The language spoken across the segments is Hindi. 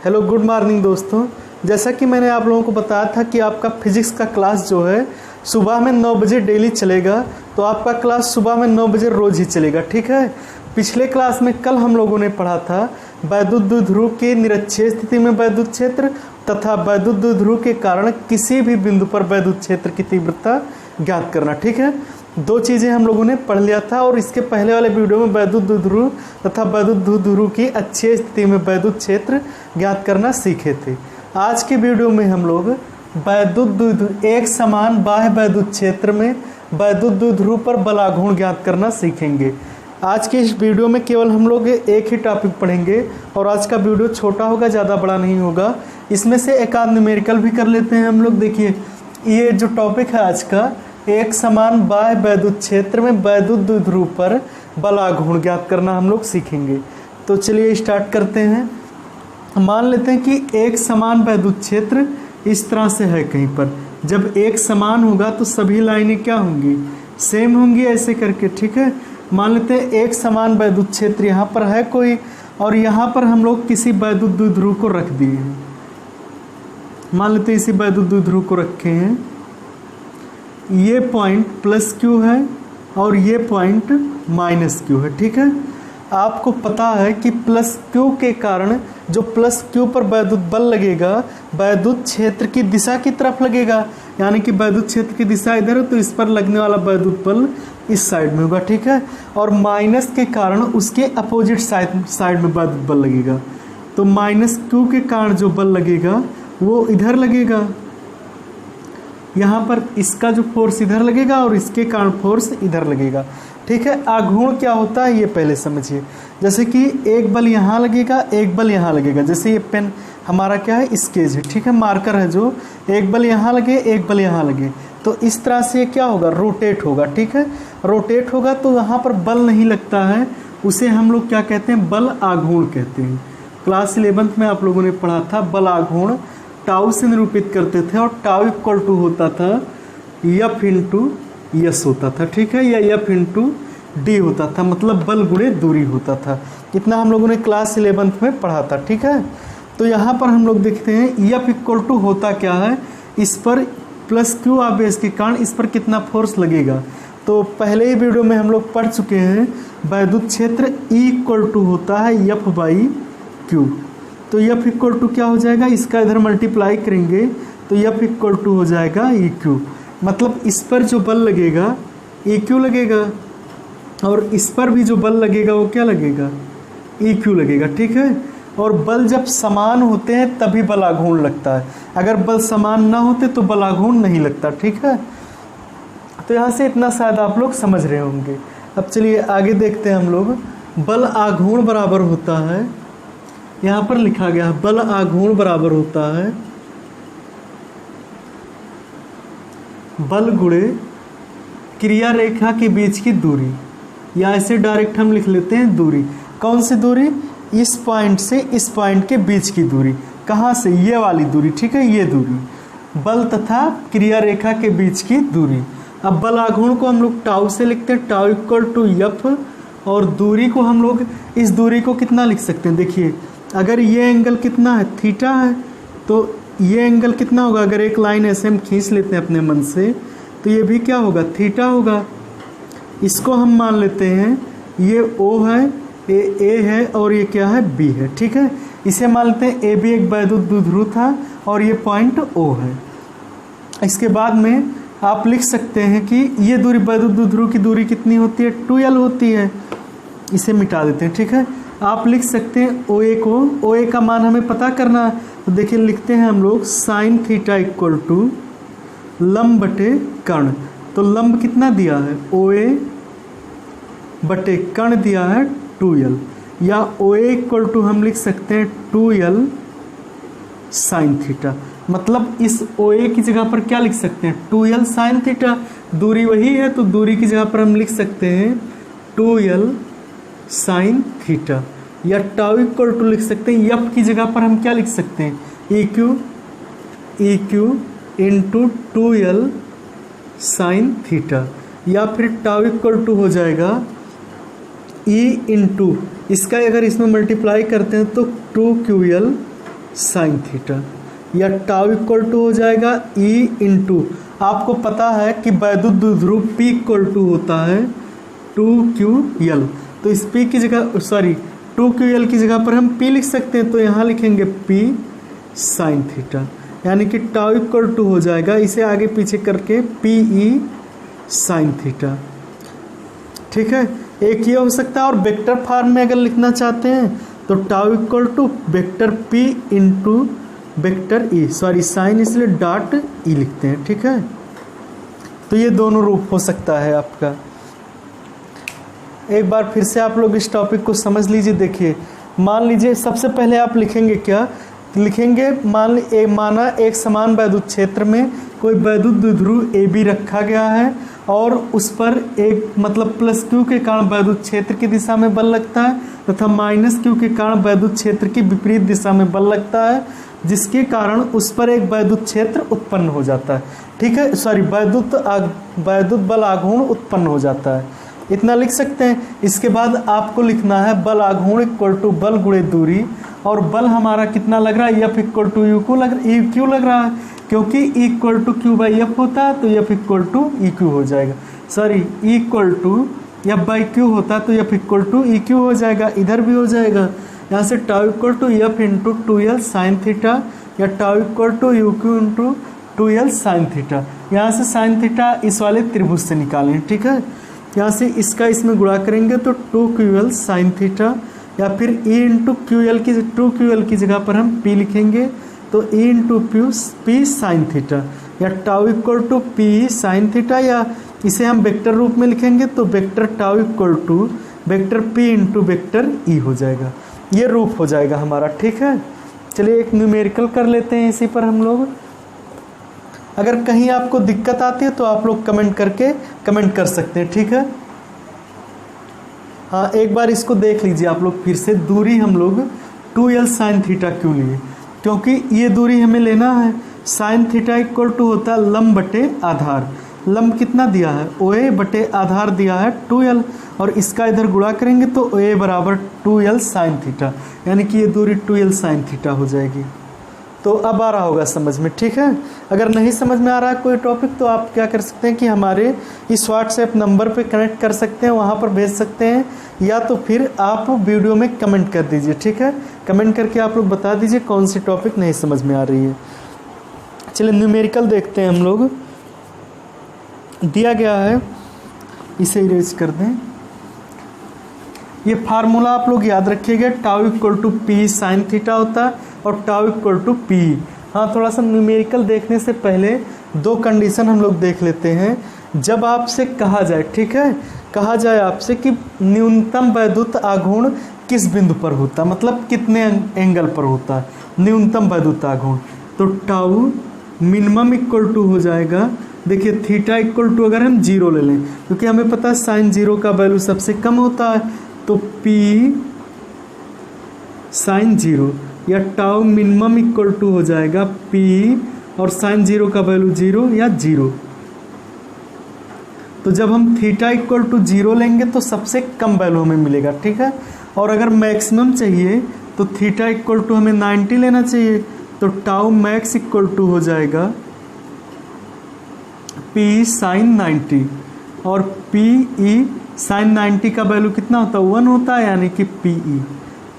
हेलो गुड मॉर्निंग दोस्तों। जैसा कि मैंने आप लोगों को बताया था कि आपका फिजिक्स का क्लास जो है सुबह में 9 बजे डेली चलेगा, तो आपका क्लास सुबह में 9 बजे रोज़ ही चलेगा, ठीक है। पिछले क्लास में कल हम लोगों ने पढ़ा था वैद्युत द्विध्रुव के निरक्षीय स्थिति में वैद्युत क्षेत्र तथा वैद्युत द्विध्रुव के कारण किसी भी बिंदु पर वैद्युत क्षेत्र की तीव्रता ज्ञात करना, ठीक है। दो चीज़ें हम लोगों ने पढ़ लिया था और इसके पहले वाले वीडियो में वैद्युत द्विध्रुव तथा वैद्युत द्विध्रुव की अक्षीय स्थिति में वैद्युत क्षेत्र ज्ञात करना सीखे थे। आज के वीडियो में हम लोग वैद्युत द्विध्रुव एक समान बाह्य वैद्युत क्षेत्र में वैद्युत द्विध्रुव पर बलाघूर्ण ज्ञात करना सीखेंगे। आज के इस वीडियो में केवल हम लोग एक ही टॉपिक पढ़ेंगे और आज का वीडियो छोटा होगा, ज़्यादा बड़ा नहीं होगा। इसमें से एक आध न्यूमेरिकल भी कर लेते हैं हम लोग। देखिए, ये जो टॉपिक है आज का, एक समान बाह्य वैद्युत क्षेत्र में वैद्युत द्विध्रुव पर बलाघूर्ण ज्ञात करना हम लोग सीखेंगे। तो चलिए स्टार्ट करते हैं। मान लेते हैं कि एक समान वैद्युत क्षेत्र इस तरह से है कहीं पर। जब एक समान होगा तो सभी लाइनें क्या होंगी, सेम होंगी, ऐसे करके, ठीक है। मान लेते हैं एक समान वैद्युत क्षेत्र यहाँ पर है कोई, और यहाँ पर हम लोग किसी वैद्युत द्विध्रुव को रख दिए हैं। मान लेते हैं इसी वैद्युत द्विध्रुव को रखे हैं। ये पॉइंट प्लस क्यू है और ये पॉइंट माइनस क्यू है, ठीक है। आपको पता है कि प्लस क्यू के कारण जो प्लस क्यू पर वैद्युत बल लगेगा वैद्युत क्षेत्र की दिशा की तरफ लगेगा, यानी कि वैद्युत क्षेत्र की दिशा इधर है तो इस पर लगने वाला वैद्युत बल इस साइड में होगा, ठीक है। और माइनस के कारण उसके अपोजिट साइड में वैद्युत बल लगेगा, तो माइनस क्यू के कारण जो बल लगेगा वो इधर लगेगा। यहाँ पर इसका जो फोर्स इधर लगेगा और इसके कारण फोर्स इधर लगेगा, ठीक है। आघूर्ण क्या होता है ये पहले समझिए। जैसे कि एक बल यहाँ लगेगा, एक बल यहाँ लगेगा। जैसे ये पेन हमारा क्या है, स्केच है, ठीक है, मार्कर है, जो एक बल यहाँ लगे एक बल यहाँ लगे, तो इस तरह से क्या होगा, रोटेट होगा, ठीक है। रोटेट होगा तो यहाँ पर बल नहीं लगता है, उसे हम लोग क्या कहते हैं, बल आघूर्ण कहते हैं। क्लास 11th में आप लोगों ने पढ़ा था बल आघूर्ण टाउ से निरूपित करते थे और टाउ इक्वल टू होता था एफ इंटू यस होता था, ठीक है, या एफ इंटू डी होता था, मतलब बल गुणे दूरी होता था। इतना हम लोगों ने क्लास 11th में पढ़ा था, ठीक है। तो यहाँ पर हम लोग देखते हैं एफ इक्वल टू होता क्या है, इस पर प्लस क्यू आवेश के कारण इस पर कितना फोर्स लगेगा। तो पहले ही वीडियो में हम लोग पढ़ चुके हैं वैद्युत क्षेत्र ई इक्वल टू होता है एफ बाई क्यू। तो एफ इक्वल टू क्या हो जाएगा, इसका इधर मल्टीप्लाई करेंगे तो एफ इक्वल टू हो जाएगा ई क्यू, मतलब इस पर जो बल लगेगा ई क्यू लगेगा और इस पर भी जो बल लगेगा वो क्या लगेगा, ई क्यू लगेगा, ठीक है। और बल जब समान होते हैं तभी बलाघूर्ण लगता है, अगर बल समान ना होते तो बलाघूर्ण नहीं लगता, ठीक है। तो यहाँ से इतना शायद आप लोग समझ रहे होंगे। अब चलिए आगे देखते हैं हम लोग। बल आघूर्ण बराबर होता है, यहाँ पर लिखा गया है बल आघूर्ण बराबर होता है बल गुणे क्रिया रेखा के बीच की दूरी, या ऐसे डायरेक्ट हम लिख लेते हैं दूरी। कौन सी दूरी, इस पॉइंट से इस पॉइंट के बीच की दूरी। कहाँ से, ये वाली दूरी, ठीक है, ये दूरी बल तथा क्रिया रेखा के बीच की दूरी। अब बल आघूर्ण को हम लोग टाउ से लिखते हैं, टाउ इक्वल टू एफ, और दूरी को हम लोग इस दूरी को कितना लिख सकते हैं, देखिए अगर ये एंगल कितना है, थीटा है, तो ये एंगल कितना होगा, अगर एक लाइन ऐसे हम खींच लेते हैं अपने मन से तो ये भी क्या होगा, थीटा होगा। इसको हम मान लेते हैं ये ओ है, ये ए है और ये क्या है, बी है, ठीक है। इसे मान लेते हैं ए बी एक वैद्युत द्विध्रुव था और ये पॉइंट ओ है। इसके बाद में आप लिख सकते हैं कि ये दूरी वैद्युत द्विध्रुव की दूरी कितनी होती है, 2l होती है। इसे मिटा देते हैं, ठीक है। आप लिख सकते हैं ओ ए को, ओ ए का मान हमें पता करना है, तो देखिए लिखते हैं हम लोग साइन थीटा इक्वल टू लंब बटे कर्ण। तो लंब कितना दिया है, ओ ए बटे कर्ण दिया है 2l, या ओ ए इक्वल टू हम लिख सकते हैं 2l साइन थीटा। मतलब इस ओ ए की जगह पर क्या लिख सकते हैं, 2l साइन थीटा। दूरी वही है तो दूरी की जगह पर हम लिख सकते हैं 2l साइन थीटा, या टाउ इक्वल टू लिख सकते हैं एफ की जगह पर हम क्या लिख सकते हैं, E Q into 2l sine theta, या फिर टाउ इक्वल टू हो जाएगा ई इंटू, इसका अगर इसमें मल्टीप्लाई करते हैं तो 2ql साइन थीटा, या टाउ इक्वल टू हो जाएगा E इंटू, आपको पता है कि वैद्युत द्विध्रुव P इक्वल टू होता है 2QL, तो इस P की जगह 2QL की जगह पर हम P लिख सकते हैं, तो यहाँ लिखेंगे P साइन थीटा, यानी कि टाउ इक्वल टू हो जाएगा, इसे आगे पीछे करके PE साइन थीटा। ठीक है, एक ये हो सकता है, और वेक्टर फॉर्म में अगर लिखना चाहते हैं तो tau equal to vector P into vector E, sine इसलिए डॉट E लिखते हैं। ठीक है, तो ये दोनों रूप हो सकता है आपका। एक बार फिर से आप लोग इस टॉपिक को समझ लीजिए। देखिए, मान लीजिए सबसे पहले आप लिखेंगे क्या, लिखेंगे माना एक समान वैद्युत क्षेत्र में कोई वैद्युत द्विध्रुव AB रखा गया है, और उस पर एक मतलब प्लस Q के कारण वैद्युत क्षेत्र की दिशा में बल लगता है, तथा माइनस Q के कारण वैद्युत क्षेत्र की विपरीत दिशा में बल लगता है, जिसके कारण उस पर एक वैद्युत क्षेत्र उत्पन्न हो जाता है। ठीक है, वैद्युत बल आघूर्ण उत्पन्न हो जाता है, इतना लिख सकते हैं। इसके बाद आपको लिखना है बल आघूर्ण इक्वल टू बल गुणे दूरी, और बल हमारा कितना लग रहा है, F इक्वल टू EQ लग रहा है, क्योंकि E इक्वल टू Q/F होता है तो F इक्वल टू EQ हो जाएगा। E इक्वल टू F/Q होता है तो F इक्वल टू EQ हो जाएगा, इधर भी हो जाएगा। यहाँ से tau equal to F into 2L sine theta, या tau equal to UQ into 2L sine theta. यहाँ से साइन थीटा इस वाले त्रिभुज से निकालें। ठीक है, यहाँ से इसका इसमें गुणा करेंगे तो 2QL साइन थीटा, या फिर E इंटू 2QL की जगह पर हम P लिखेंगे, तो E into P sine theta, या tau equal to P sine theta, या इसे हम वेक्टर रूप में लिखेंगे तो vector tau equal to vector P into vector E हो जाएगा। ये रूप हो जाएगा हमारा। ठीक है, चलिए एक न्यूमेरिकल कर लेते हैं इसी पर हम लोग। अगर कहीं आपको दिक्कत आती है तो आप लोग कमेंट कर सकते हैं। ठीक है, हाँ एक बार इसको देख लीजिए आप लोग फिर से। दूरी हम लोग 2L साइन थीटा क्यों लिए, क्योंकि ये दूरी हमें लेना है। साइन थीटा इक्वल टू होता है लंब बटे आधार, लंब कितना दिया है OA बटे आधार दिया है 2L, और इसका इधर गुणा करेंगे तो OA बराबर 2L साइन थीटा, यानी कि ये दूरी 2L साइन थीटा हो जाएगी। तो अब आ रहा होगा समझ में। ठीक है, अगर नहीं समझ में आ रहा है कोई टॉपिक तो आप क्या कर सकते हैं कि हमारे इस व्हाट्सएप नंबर पे कनेक्ट कर सकते हैं, वहाँ पर भेज सकते हैं, या तो फिर आप वीडियो में कमेंट कर दीजिए। ठीक है, कमेंट करके आप लोग बता दीजिए कौन सी टॉपिक नहीं समझ में आ रही है। चलिए न्यूमेरिकल देखते हैं हम लोग। दिया गया है, इसे इरेज कर दें। ये फार्मूला आप लोग याद रखिएगा, tau equal to P sine theta होता है और टाउ इक्वल टू P। हाँ, थोड़ा सा न्यूमेरिकल देखने से पहले दो कंडीशन हम लोग देख लेते हैं। जब आपसे कहा जाए, ठीक है, कहा जाए आपसे कि न्यूनतम वैद्युत आघूर्ण किस बिंदु पर होता है, मतलब कितने एंगल पर होता है न्यूनतम वैद्युत आघूर्ण, तो टाउ मिनिमम इक्वल टू हो जाएगा। देखिए थीटा इक्वल टू अगर हम 0 ले लें, क्योंकि हमें पता है साइन 0 का वैल्यू सबसे कम होता है, तो P साइन 0, या टाउ मिनिमम इक्वल टू हो जाएगा P और साइन 0 का वैल्यू 0 या 0। तो जब हम थीटा इक्वल टू 0 लेंगे तो सबसे कम वैल्यू हमें मिलेगा। ठीक है, और अगर मैक्सिमम चाहिए तो थीटा इक्वल टू हमें 90 लेना चाहिए, तो टाउ मैक्स इक्वल टू हो जाएगा P साइन 90, और PE साइन 90 का वैल्यू कितना होता है 1 होता है, यानी कि PE।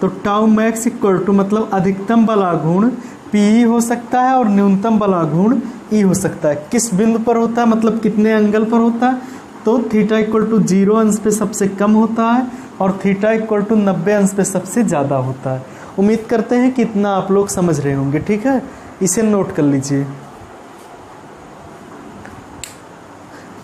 तो टाउ मैक्स इक्वल टू मतलब अधिकतम बल आघूर्ण PE हो सकता है और न्यूनतम बल आघूर्ण E हो सकता है। किस बिंदु पर होता है, मतलब कितने एंगल पर होता है, तो थीटा इक्वल टू 0 अंश पे सबसे कम होता है और थीटा इक्वल टू 90 अंश पे सबसे ज़्यादा होता है। उम्मीद करते हैं कि इतना आप लोग समझ रहे होंगे। ठीक है, इसे नोट कर लीजिए।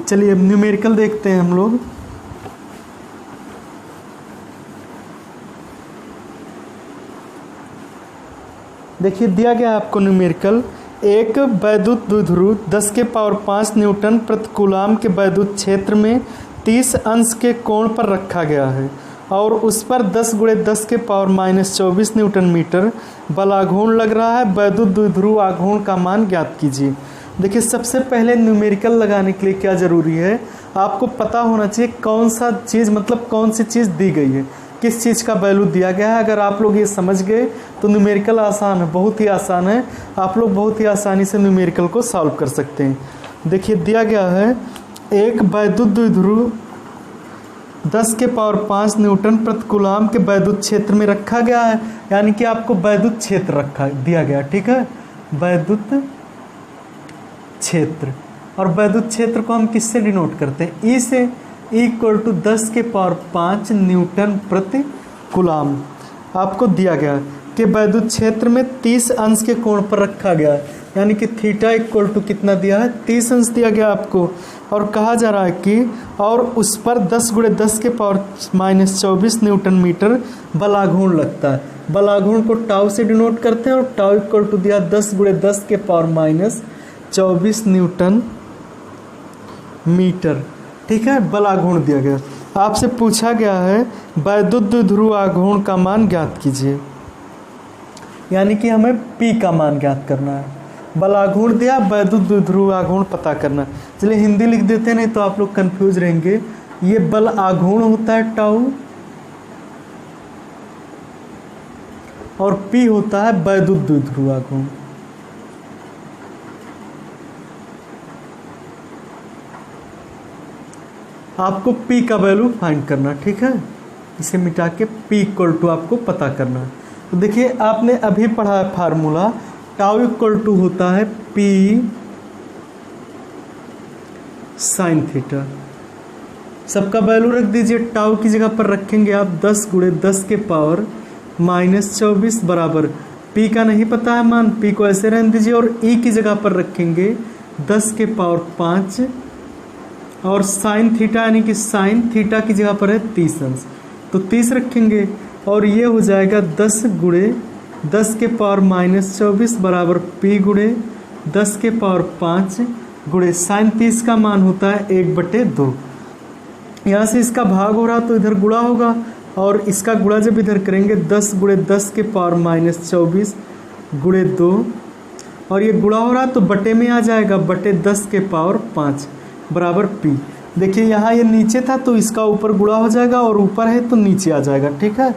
चलिए अब न्यूमेरिकल देखते हैं हम लोग। देखिए दिया गया आपको न्यूमेरिकल, एक वैद्युत द्विध्रुव 10 के पावर 5 न्यूटन प्रति कूलाम के वैद्युत क्षेत्र में 30 अंश के कोण पर रखा गया है और उस पर 10 गुणे 10 के पावर -24 न्यूटन मीटर बल आघूर्ण लग रहा है। वैद्युत द्विध्रुव आघूर्ण का मान ज्ञात कीजिए। देखिए सबसे पहले न्यूमेरिकल लगाने के लिए क्या ज़रूरी है, आपको पता होना चाहिए कौन सा चीज़, मतलब कौन सी चीज़ दी गई है। किस चीज़ का वैल्यू दिया गया है। अगर आप लोग ये समझ गए तो न्यूमेरिकल आसान है, बहुत ही आसान है, आप लोग बहुत ही आसानी से न्यूमेरिकल को सॉल्व कर सकते हैं। देखिए दिया गया है एक वैद्युत द्विध्रुव 10 के पावर 5 न्यूटन प्रति कूलाम के वैद्युत क्षेत्र में रखा गया है, यानी कि आपको वैद्युत क्षेत्र रखा दिया गया, ठीक है, वैद्युत क्षेत्र। और वैद्युत क्षेत्र को हम किससे डिनोट करते हैं, ई से, इक्वल टू 10 के पावर 5 न्यूटन प्रति कूलाम। आपको दिया गया कि वैद्युत क्षेत्र में 30 अंश के कोण पर रखा गया है, यानी कि थीटा इक्वल टू कितना दिया है, 30 अंश दिया गया आपको। और कहा जा रहा है कि और उस पर 10 × 10 के पावर -24 न्यूटन मीटर बलाघूर्ण लगता है। बलाघूर्ण को टाउ से डिनोट करते हैं और टाउ इक्वल टू दिया 10 × 10 के पावर -24 न्यूटन मीटर, ठीक है, बलाघूर्ण दिया गया। आपसे पूछा गया है वैद्युत द्विध्रुव आघूर्ण का मान ज्ञात कीजिए, यानी कि हमें P का मान ज्ञात करना है। बलाघूर्ण दिया, वैद्युत द्विध्रुव आघूर्ण पता करना। चलिए हिंदी लिख देते, नहीं तो आप लोग कंफ्यूज रहेंगे। ये बल आघूर्ण होता है टाउ, और P होता है वैद्युत द्विध्रुव आघूर्ण। आपको P का वैल्यू फाइंड करना, ठीक है, इसे मिटा के P इक्वल टू आपको पता करना। तो देखिए आपने अभी पढ़ा है फार्मूला, टाउ इक्वल टू होता है P साइन थीटा। सबका वैल्यू रख दीजिए, टाउ की जगह पर रखेंगे आप 10 × 10 के पावर -24 बराबर, P का नहीं पता है मान, P को ऐसे रहने दीजिए, और E की जगह पर रखेंगे 10 के पावर 5, और साइन थीटा यानी कि साइन थीटा की जगह पर है 30 अंश, तो 30 रखेंगे, और ये हो जाएगा 10 × 10 के पावर -24 बराबर P × 10 के पावर 5 × साइन 30 का मान होता है 1/2। यहाँ से इसका भाग हो रहा तो इधर गुणा होगा, और इसका गुणा जब इधर करेंगे 10 × 10 के पावर -24 × 2, और ये गुणा हो रहा तो बटे में आ जाएगा, बटे 10 के पावर 5 बराबर P। देखिए यहाँ ये नीचे था तो इसका ऊपर गुणा हो जाएगा, और ऊपर है तो नीचे आ जाएगा, ठीक है,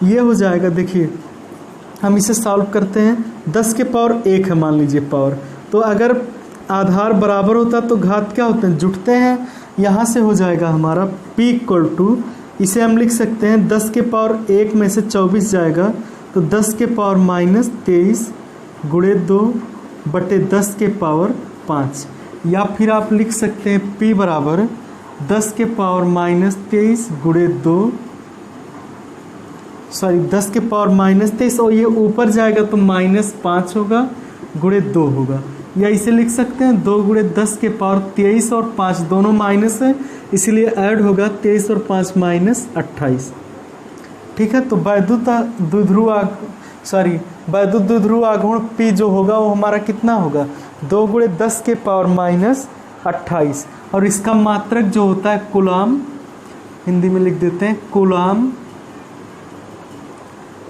ये हो जाएगा। देखिए हम इसे सॉल्व करते हैं, 10 के पावर 1 है मान लीजिए पावर, तो अगर आधार बराबर होता तो घात क्या होते हैं, जुटते हैं। यहाँ से हो जाएगा हमारा P इक्वल टू, इसे हम लिख सकते हैं 10 के पावर 1 में से 24 जाएगा तो 10 के पावर -23 × 2 बटे 10 के पावर 5, या फिर आप लिख सकते हैं P बराबर 10 के पावर -23 × 2, सॉरी 10 के पावर -23, और ये ऊपर जाएगा तो -5 होगा × 2 होगा, या इसे लिख सकते हैं 2 × 10 के पावर 23, और 5 दोनों माइनस है इसलिए ऐड होगा 23 और 5 -28, ठीक है। तो वैद्युत द्विध्रुव आघूर्ण P जो होगा वो हमारा कितना होगा, 2 × 10 के पावर -28, और इसका मात्रक जो होता है कूलाम, हिंदी में लिख देते हैं कूलाम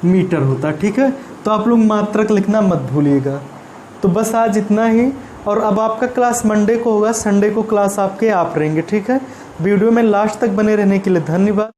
मीटर होता है, ठीक है। तो आप लोग मात्रक लिखना मत भूलिएगा। तो बस आज इतना ही, और अब आपका क्लास मंडे को होगा, संडे को क्लास आपके आप रहेंगे, ठीक है। वीडियो में लास्ट तक बने रहने के लिए धन्यवाद।